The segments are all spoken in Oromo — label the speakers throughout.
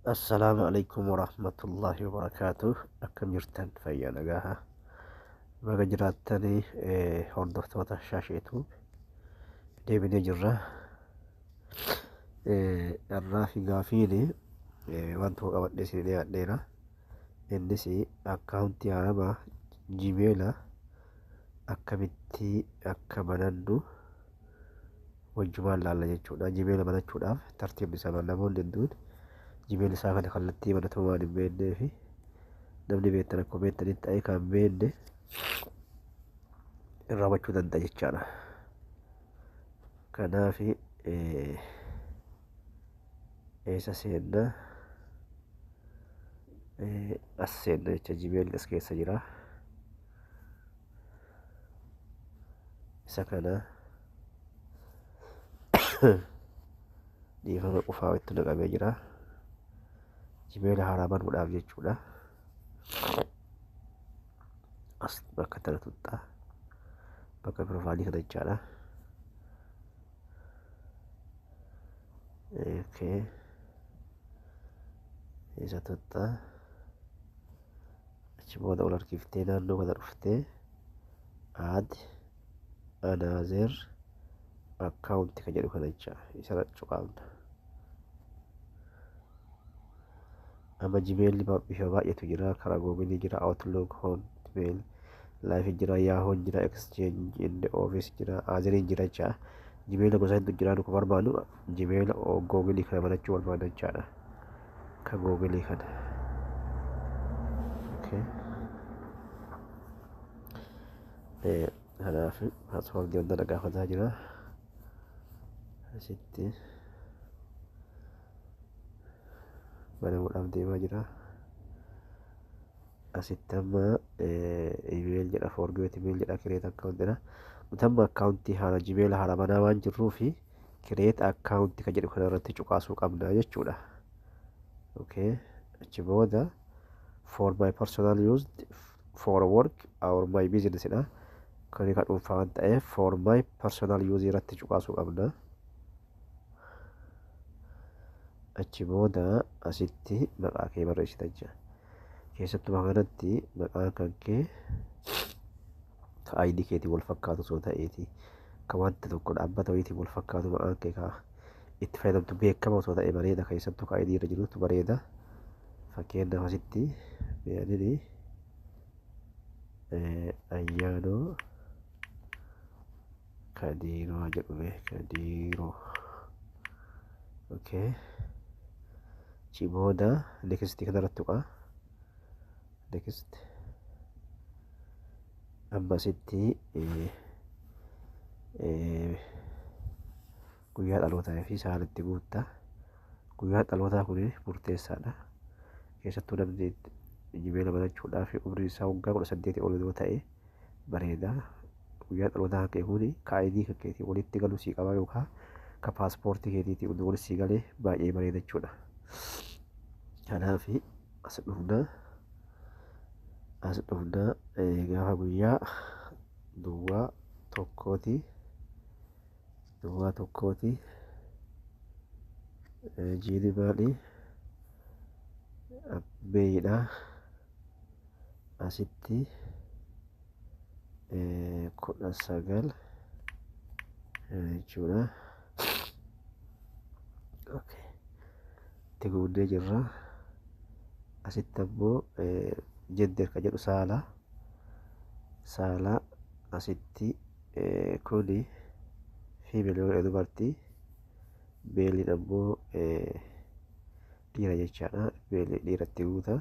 Speaker 1: السلام عليكم ورحمة الله وبركاته. أكم جرتن فيا نجاها بقى جراتني هردفت وتشاشيتو دي بني جرة الرافي قافيني وانتو قوات نسي دي أدينا النسي أكاونتي عربة جيميلا أكامتي أكامنانو وجمال لالا جيشونا جيميلا مناتشونا ترتيب نسابة نمون لندون جيميل isaa kana kallattii banatama waan hin beeknee fi namni beektan akka beektanitti ta'ee kan beekne irraa hubachuu danda'a jechaadha. Kanaaf eessa seenna as seenna jecha jimeelli as keessa jira. Isa kana dhiifama qofaa itti naqamee jira. Jimeela haaraa banuudhaaf jechuudha. As bakka tana tuttaa bakka pirofaalii kana jechaadha. Isa tuttaa achi booda ol harkiftee naannoo kana dhuftee aad anaazeer akkaawunti kan jedhu kana jecha isa cuqaabna. Amma jimeelli bifa baay'eetu jira. Karaa googilii jira, outlook, hotmail, live jira, yahoo jira, exchange in the office jira, azeriin jira jecha. Jimeela gosa hedduu jira. Nu barbaadu jimeela googilii kana banachuu barbaada jechaadha. Ka googilii kana. Kanaaf paaswoordii wanta na gaafataa jira. Asitti banamuudhaaf deemaa jira. Asitti amma iimeeyil jedha, forgeet iimeeyil jedha, kireet akkaawunti jedha. Nuti amma akkaawuntii haala jimeela haala banaa waan jirruu fi kireet akkaawunti kan jedhu kana irratti cuqaasuu qabna jechuudha. Achi booda for my personal use, for work or my business dha. Kan kan dhuunfaa waan ta'eef for my personal use irratti cuqaasuu qabna. Achi booda asitti maqaa kee barreessita jechuudha. Keessattuu kanatti maqaan kan kee ka ID keetiin wal fakkaatu osoo ta'eeti. Ka wanta tokko dhaabbata wayiitiin wal fakkaatu maqaan kee ka itti fayyadamtu beekama osoo ta'e bareeda. Keessattuu ka ID irra jirutu bareeda. Fakkeenyaaf asitti beeyadini ayyaanoo kadiiroo jedhume kadiiroo. Achi booda next kanarratti tuqaa. Next amma asitti guyyaa dhalootaa fi saala itti guutta. Guyyaa dhalootaa kun murteessaadha. Keessattuu namni jimeela banachuudhaaf umriin isaa waggaa 18 ol yoo ta'e bareeda. Guyyaa dhalootaa kee kun ka ID kan keetiin walitti galu sii qaba yookaan ka paaspoortii keetiitiin walitti sii galee baay'ee bareeda jechuudha. Kanaaf as dhufna gaafa guyyaa duwwaa tokkooti jiini maali abbeeyidha. Asitti 19 jechuudha. Itti guunnee jirra. Asitti ammoo gender kan jedhu saala asitti kuni female yoo dubartii, meeliin ammoo dhiira jechaadha. Meelii dhiiratti guuta.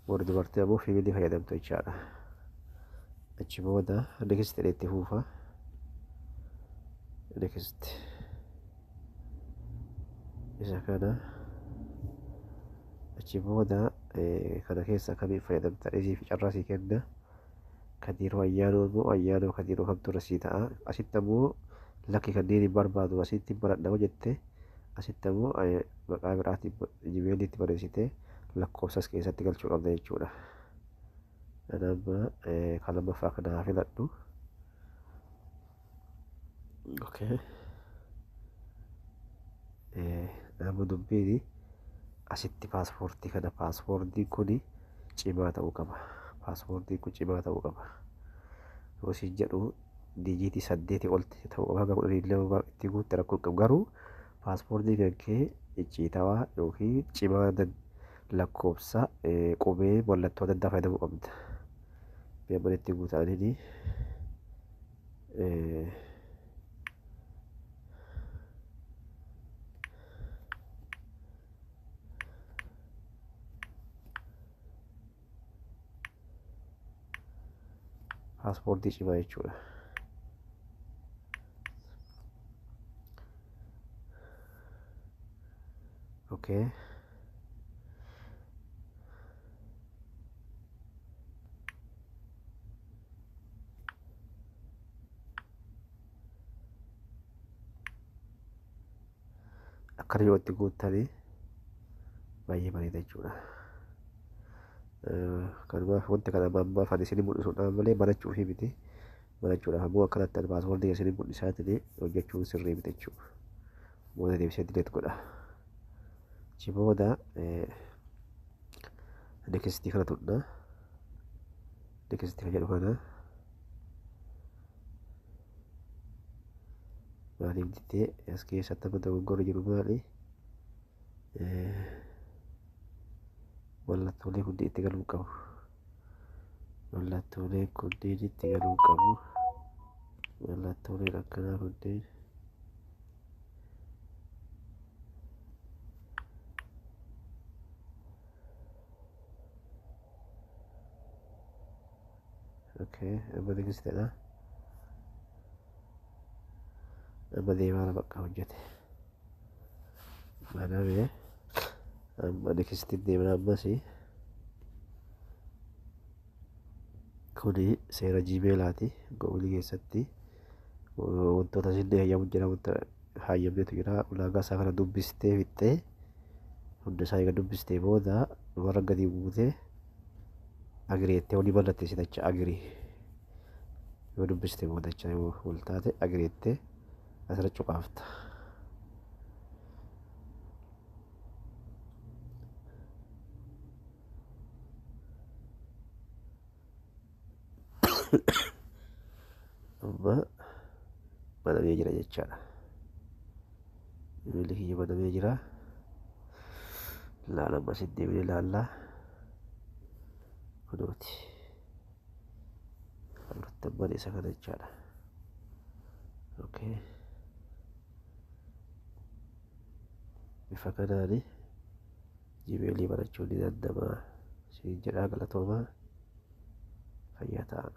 Speaker 1: Warri dubartii ammoo female fayyadamtu jechaadha. Achi booda next itti fuufa. Next isa kana achi booda kana keessa kamiin fayyadamta isii fi carraa sii kenna. Kadiiroo ayyaanoo immoo ayyaanoo kadiiroo kamtu irra sii ta'a. Asitti ammoo lakki kanneen hin barbaadu asitti baradha hoo jette asitti ammoo maqaa biraatiin jimeeliitti barreessitee lakkoofsas keessatti galchuu qabda jechuudha. Amma kan lammaffaa kana haa filadhu. Amma dubbiin asitti paaspoortii kana paaspoortiin kun cimaa ta'uu qaba. Paaspoortiin kun cimaa ta'uu qaba. Yoo isin jedhu diijiitii 8 ol ta'uu qaba. Hanga 12 itti guutte rakkoo qabu. Garuu paaspoortii kan kee icciitawaa yookiin cimaa lakkoofsa qubee mallattoo adda addaa fayyadamuu qabda. Biyya itti guutanii paaspoortii cimaa jechuudha. Okay. Akkana yoo itti guuttanii baay'ee bareeda jechuudha. Kanumaaf wanti kana ammaaf ani isin mul'isuudhaan malee barachuuf miti. Barachuudhaaf ammoo akkanatti ani paaspoortii isin mul'isaatiin hojjechuun sirrii miti jechuudha. Booda deebisee dileet godha. Achi booda nekstii kana tuqna. Nekstii kan jedhu kana maaliif dittee as keessatti amma dogoggorri jiru maali? Mallattoolee hundi itti galuu qabu. Mallattoolee kunneen itti galuu qabu. Mallattooleen akkanaa kunneen amma nekstiidha. Amma deemaa bakka hojjete. Banamee amma nekstiin deemna ammas kuni seera jiimeelaati. Googilii keessatti wantoota isin hayyamu jira, wanta hayyamneetu jira. Ulaagaa isaa kana dubbistee fixxee hunda isaa eega dubbistee booda warra gadi buutee agireettee walii mallatteessite jecha agirii yoo dubbistee booda jecha yoo wal taate agireettee asirra cuqaafta. Amma banamee jira jechaadha. Imeelli kiyya banamee jira. Laala ammas hin deemne ilaallaa. Kunuuti. Afurtamman isa kana jechaadha. Bifa kanaani jiimeelii barachuun ni danda'ama. Siin jedhaa galatoomaa. Fayyaa ta'a.